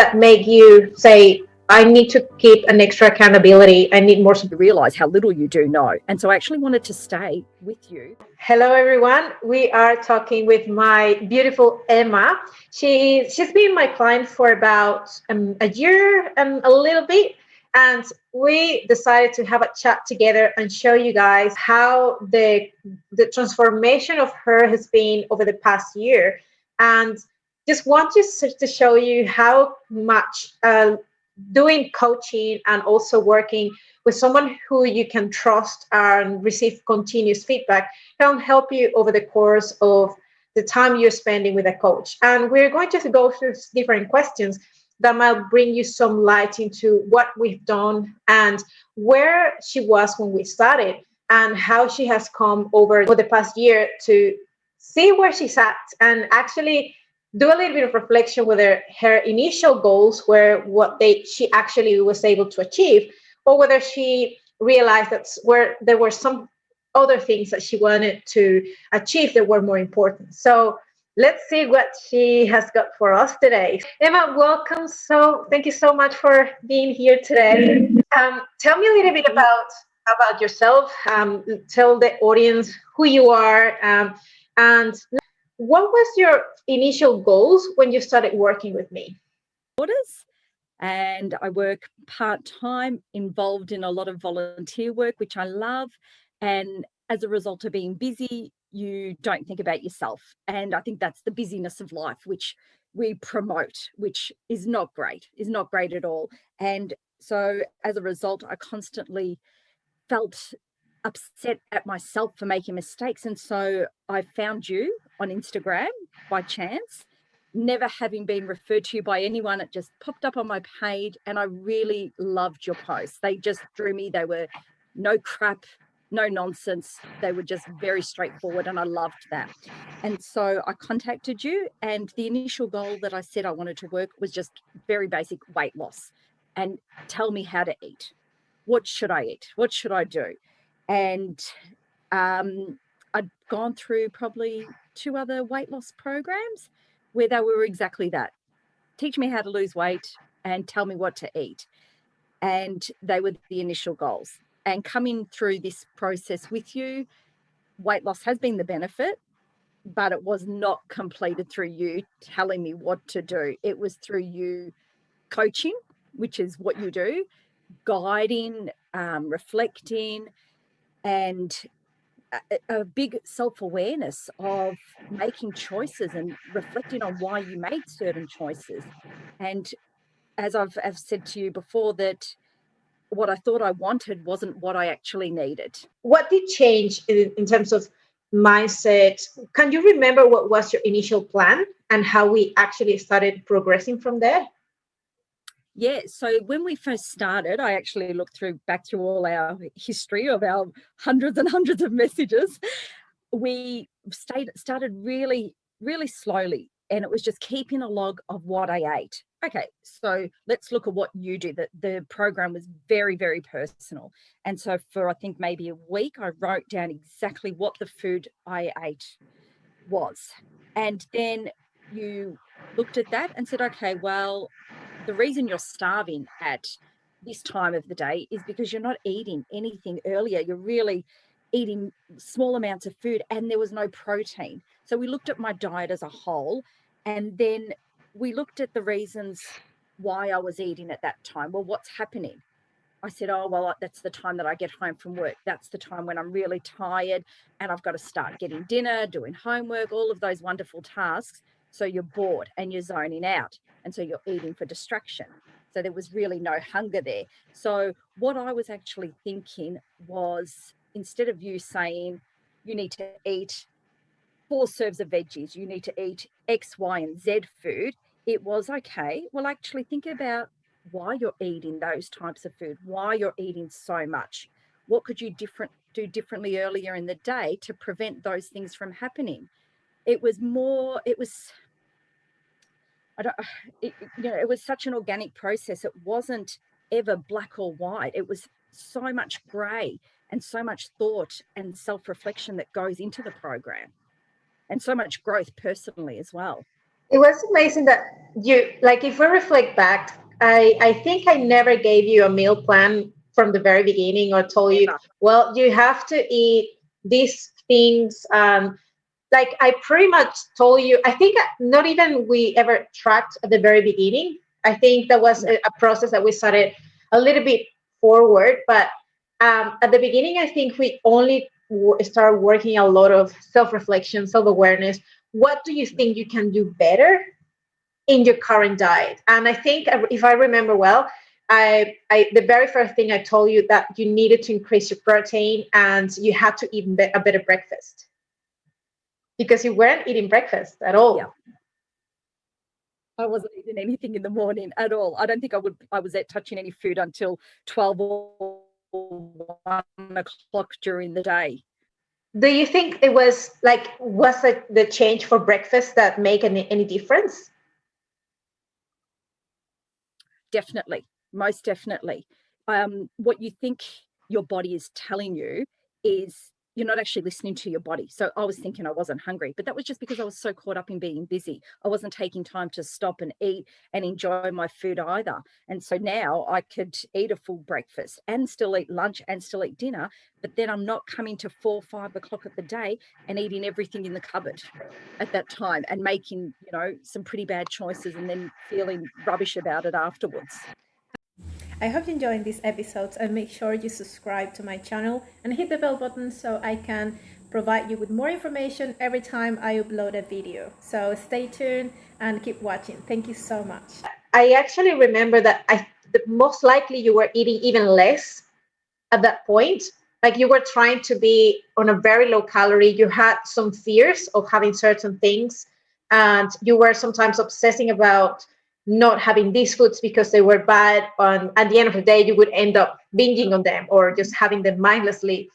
that make you say, I need to keep an extra accountability. I need more support. You realize how little you do know. And so I actually wanted to stay with you. Hello, everyone. We are talking with my beautiful Emma. She's been my client for about a year and a little bit. And we decided to have a chat together and show you guys how the transformation of her has been over the past year. And just want to show you how much doing coaching and also working with someone who you can trust and receive continuous feedback can help you over the course of the time you're spending with a coach. And we're going to go through different questions that might bring you some light into what we've done and where she was when we started and how she has come over the past year to see where she's at and actually do a little bit of reflection whether her initial goals were what she actually was able to achieve, or whether she realized that there were some other things that she wanted to achieve that were more important. So let's see what she has got for us today. Emma, welcome. So thank you so much for being here today. Tell me a little bit about yourself. Tell the audience who you are, and what was your initial goals when you started working with me? And I work part-time, involved in a lot of volunteer work, which I love. And as a result of being busy, you don't think about yourself. And I think that's the busyness of life, which we promote, which is not great at all. And so as a result, I constantly felt upset at myself for making mistakes. And so I found you on Instagram by chance, never having been referred to you by anyone. It just popped up on my page and I really loved your posts. They just drew me. They were no crap, no nonsense. They were just very straightforward and I loved that. And so I contacted you, and the initial goal that I said I wanted to work was just very basic weight loss and tell me how to eat. What should I eat? What should I do? And I'd gone through probably 2 other weight loss programs where they were exactly that. Teach me how to lose weight and tell me what to eat. And they were the initial goals. And coming through this process with you, weight loss has been the benefit, but it was not completed through you telling me what to do. It was through you coaching, which is what you do, guiding, reflecting, and a big self-awareness of making choices and reflecting on why you made certain choices. And as I've said to you before, that what I thought I wanted wasn't what I actually needed. What did change in terms of mindset? Can you remember what was your initial plan and how we actually started progressing from there? Yeah, so when we first started, I actually looked back through all our history of our hundreds and hundreds of messages. We started really, really slowly, and it was just keeping a log of what I ate. Okay, so let's look at what you do. The program was very, very personal. And so for I think maybe a week, I wrote down exactly what the food I ate was. And then you looked at that and said, okay, well, the reason you're starving at this time of the day is because you're not eating anything earlier. You're really eating small amounts of food and there was no protein. So we looked at my diet as a whole, and then we looked at the reasons why I was eating at that time. Well, what's happening? I said, oh, well, that's the time that I get home from work. That's the time when I'm really tired and I've got to start getting dinner, doing homework, all of those wonderful tasks. So you're bored and you're zoning out. And so you're eating for distraction. So there was really no hunger there. So what I was actually thinking was, instead of you saying you need to eat 4 serves of veggies, you need to eat X, Y, and Z food, it was, okay, well, actually think about why you're eating those types of food, why you're eating so much. What could you do differently earlier in the day to prevent those things from happening? It was more, it was, it was such an organic process. It wasn't ever black or white. It was so much gray and so much thought and self-reflection that goes into the program, and so much growth personally as well. It was amazing that you, like, if we reflect back, I think I never gave you a meal plan from the very beginning or told you, Never. well, you have to eat these things. Like I pretty much told you, I think not even we ever tracked at the very beginning. I think that was No. a process that we started a little bit forward, but at the beginning, I think we only started working a lot of self-reflection, self-awareness. What do you think you can do better in your current diet? And I think if I remember well, the very first thing I told you that you needed to increase your protein and you had to eat a better breakfast because you weren't eating breakfast at Yeah. all. I wasn't eating anything in the morning at all. I don't think I was at touching any food until 12 or 1 o'clock during the day. Do you think it was like, was it the change for breakfast that make any difference? Definitely, most definitely. What you think your body is telling you is you're not actually listening to your body. So I was thinking I wasn't hungry, but that was just because I was so caught up in being busy. I wasn't taking time to stop and eat and enjoy my food either. And so now I could eat a full breakfast and still eat lunch and still eat dinner, but then I'm not coming to 4, 5 o'clock of the day and eating everything in the cupboard at that time and making, some pretty bad choices and then feeling rubbish about it afterwards. I hope you enjoyed these episodes and make sure you subscribe to my channel and hit the bell button so I can provide you with more information every time I upload a video. So stay tuned and keep watching. Thank you so much. I actually remember that most likely you were eating even less at that point. Like you were trying to be on a very low calorie. You had some fears of having certain things, and you were sometimes obsessing about not having these foods because they were bad. And at the end of the day, you would end up binging on them or just having them mindlessly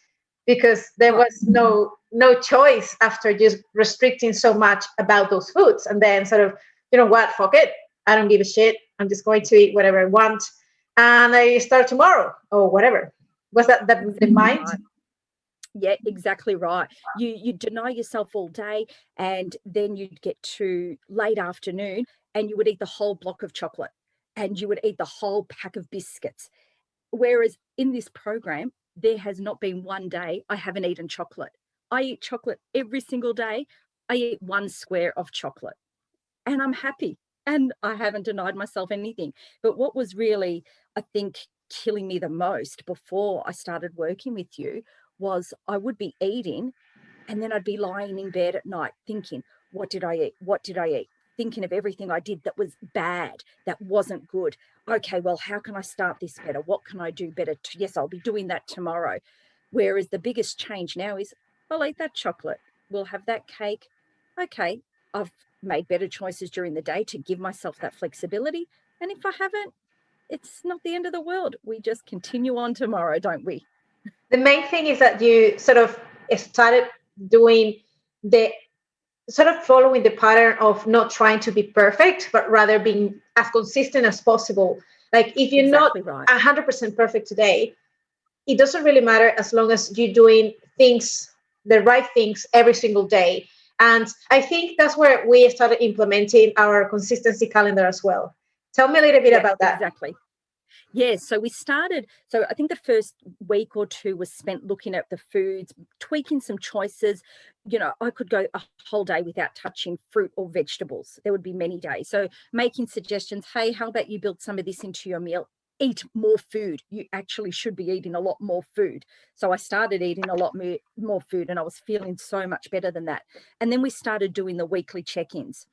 because there Right. was no choice after just restricting so much about those foods. And then sort of, you know what, fuck it. I don't give a shit. I'm just going to eat whatever I want. And I start tomorrow or whatever. Was that the Exactly mind? right. Yeah, exactly right. You deny yourself all day, and then you'd get to late afternoon and you would eat the whole block of chocolate and you would eat the whole pack of biscuits. Whereas in this program, there has not been one day I haven't eaten chocolate. I eat chocolate every single day. I eat one square of chocolate and I'm happy and I haven't denied myself anything. But what was really, I think, killing me the most before I started working with you was I would be eating and then I'd be lying in bed at night thinking, what did I eat? What did I eat? Thinking of everything I did that was bad, that wasn't good. Okay, well, how can I start this better? What can I do better? Yes, I'll be doing that tomorrow. Whereas the biggest change now is I'll eat that chocolate. We'll have that cake. Okay, I've made better choices during the day to give myself that flexibility. And if I haven't, it's not the end of the world. We just continue on tomorrow, don't we? The main thing is that you sort of started doing the sort of following the pattern of not trying to be perfect, but rather being as consistent as possible. Like if you're not Exactly right. 100% perfect today, it doesn't really matter as long as you're doing things, the right things every single day. And I think that's where we started implementing our consistency calendar as well. Tell me a little bit Yeah, about that. exactly. Yeah, so we started. So I think the first week or two was spent looking at the foods, tweaking some choices. I could go a whole day without touching fruit or vegetables. There would be many days. So making suggestions, hey, how about you build some of this into your meal? Eat more food. You actually should be eating a lot more food. So I started eating a lot more food and I was feeling so much better than that. And then we started doing the weekly check-ins.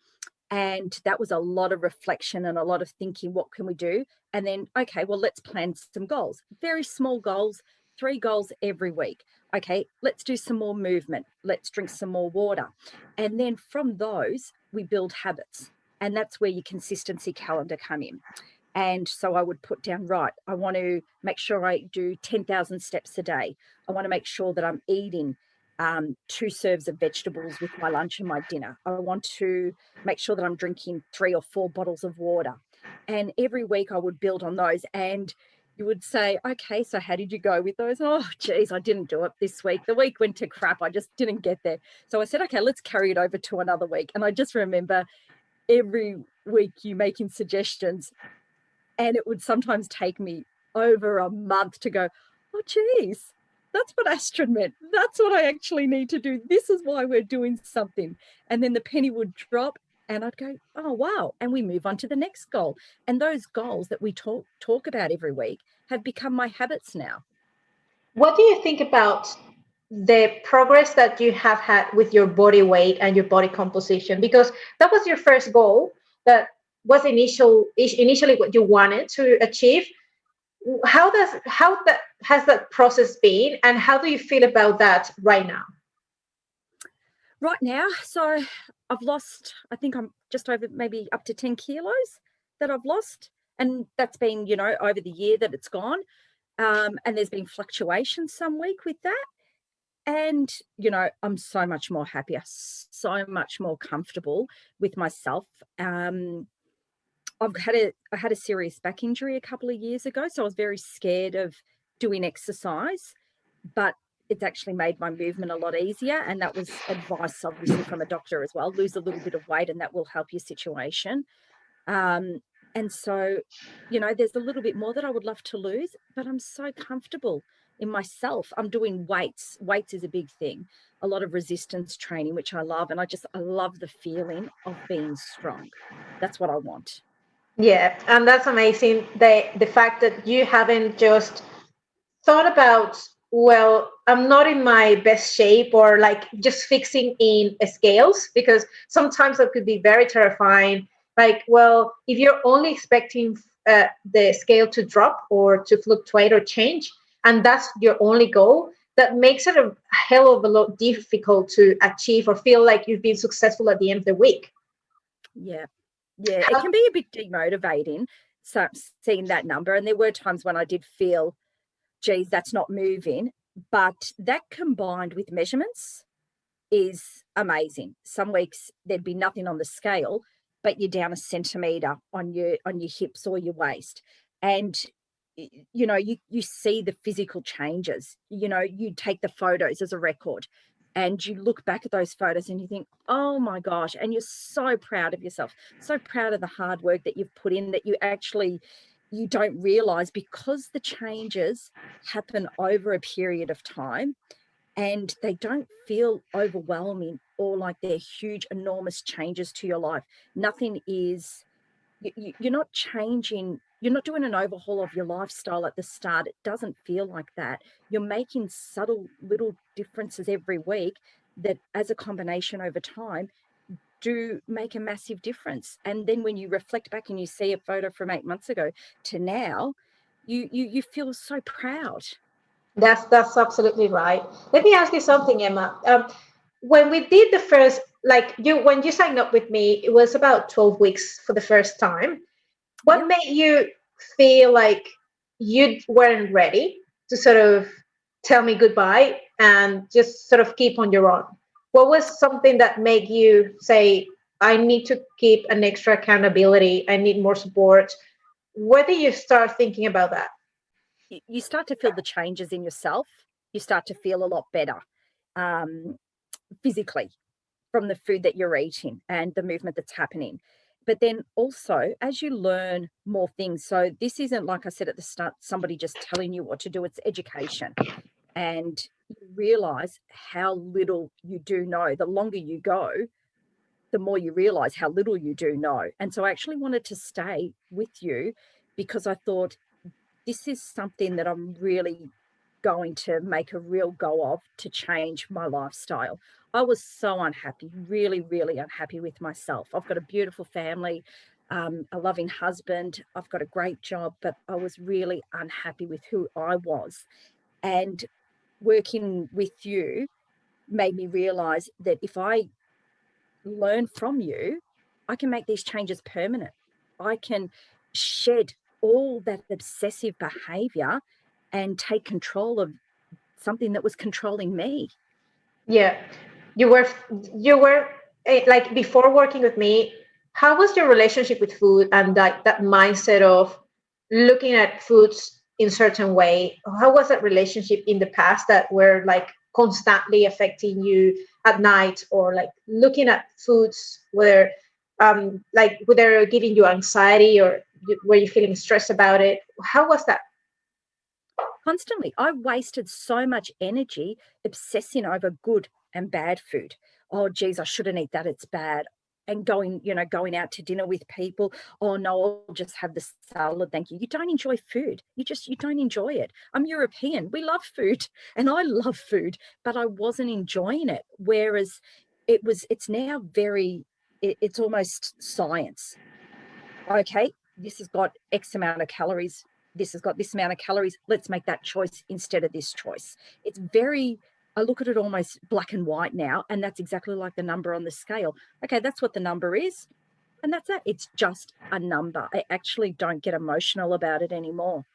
And that was a lot of reflection and a lot of thinking, what can we do? And then, okay, well, let's plan some goals, very small goals, 3 goals every week. Okay, let's do some more movement. Let's drink some more water. And then from those, we build habits. And that's where your consistency calendar come in. And so I would put down, right, I want to make sure I do 10,000 steps a day. I want to make sure that I'm eating 2 serves of vegetables with my lunch and my dinner. I want to make sure that I'm drinking 3 or 4 bottles of water. And every week I would build on those. And you would say, okay, so how did you go with those? Oh, geez, I didn't do it this week. The week went to crap. I just didn't get there. So I said, okay, let's carry it over to another week. And I just remember every week you making suggestions, and it would sometimes take me over a month to go, oh, geez, that's what Astrid meant. That's what I actually need to do. This is why we're doing something. And then the penny would drop and I'd go, oh, wow. And we move on to the next goal. And those goals that we talk about every week have become my habits now. What do you think about the progress that you have had with your body weight and your body composition? Because that was your first goal, that was initially what you wanted to achieve. How that has that process been, and how do you feel about that right now? Right now, so I've lost, I think I'm just over maybe up to 10 kilos that I've lost. And that's been, over the year that it's gone. And there's been fluctuations some week with that. And, I'm so much more happier, so much more comfortable with myself. I had a serious back injury a couple of years ago, so I was very scared of doing exercise, but it's actually made my movement a lot easier. And that was advice, obviously, from a doctor as well. Lose a little bit of weight and that will help your situation. And so, there's a little bit more that I would love to lose, but I'm so comfortable in myself. I'm doing weights. Weights is a big thing. A lot of resistance training, which I love. And I love the feeling of being strong. That's what I want. Yeah, and that's amazing. The fact that you haven't just thought about, well, I'm not in my best shape, or like just fixing in scales, because sometimes that could be very terrifying. Like, well, if you're only expecting the scale to drop or to fluctuate or change, and that's your only goal, that makes it a hell of a lot difficult to achieve or feel like you've been successful at the end of the week. Yeah. Yeah, it can be a bit demotivating, so seeing that number. And there were times when I did feel, geez, that's not moving. But that combined with measurements is amazing. Some weeks there'd be nothing on the scale, but you're down a centimetre on your hips or your waist. And you see the physical changes. You take the photos as a record and you look back at those photos and you think, oh my gosh, and you're so proud of yourself, so proud of the hard work that you've put in, that you don't realize, because the changes happen over a period of time and they don't feel overwhelming or like they're huge, enormous changes to your life. Nothing is, you're not changing, you're not doing an overhaul of your lifestyle at the start. It doesn't feel like that. You're making subtle little differences every week that, as a combination over time, do make a massive difference. And then when you reflect back and you see a photo from 8 months ago to now, you feel so proud. That's absolutely right. Let me ask you something, Emma. When we did the first, when you signed up with me, it was about 12 weeks for the first time. What Yep. made you feel like you weren't ready to sort of tell me goodbye and just sort of keep on your own? What was something that made you say, I need to keep an extra accountability, I need more support? Where did you start thinking about that? You start to feel the changes in yourself. You start to feel a lot better physically from the food that you're eating and the movement that's happening. But then also, as you learn more things, so this isn't, like I said at the start, somebody just telling you what to do, it's education. And you realize how little you do know. The longer you go, the more you realize how little you do know. And so I actually wanted to stay with you because I thought, this is something that I'm really going to make a real go of to change my lifestyle. I was so unhappy, really, really unhappy with myself. I've got a beautiful family, a loving husband. I've got a great job, but I was really unhappy with who I was. And working with you made me realize that if I learn from you, I can make these changes permanent. I can shed all that obsessive behavior and take control of something that was controlling me. Yeah, you were like, before working with me, how was your relationship with food and that mindset of looking at foods in certain way? How was that relationship in the past that were like constantly affecting you at night, or like looking at foods where like whether giving you anxiety or were you feeling stressed about it? How was that? Constantly. I wasted so much energy obsessing over good and bad food. Oh, geez, I shouldn't eat that. It's bad. And going out to dinner with people. Oh no, I'll just have the salad. Thank you. You don't enjoy food. You don't enjoy it. I'm European. We love food and I love food, but I wasn't enjoying it. Whereas it's now it's almost science. Okay, this has got X amount of calories, this has got this amount of calories, let's make that choice instead of this choice. It's very, I look at it almost black and white now, and that's exactly like the number on the scale. Okay, that's what the number is, and that's it. It's just a number. I actually don't get emotional about it anymore.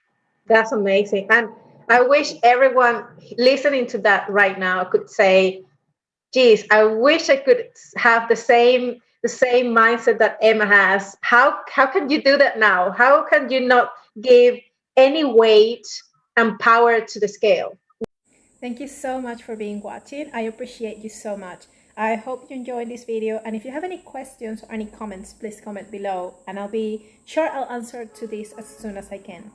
That's amazing. And I wish everyone listening to that right now could say, geez, I wish I could have the same mindset that Emma has. How can you do that now? How can you not give any weight and power to the scale? Thank you so much for being watching. I appreciate you so much. I hope you enjoyed this video, and if you have any questions or any comments, please comment below and I'll be sure I'll answer to this as soon as I can.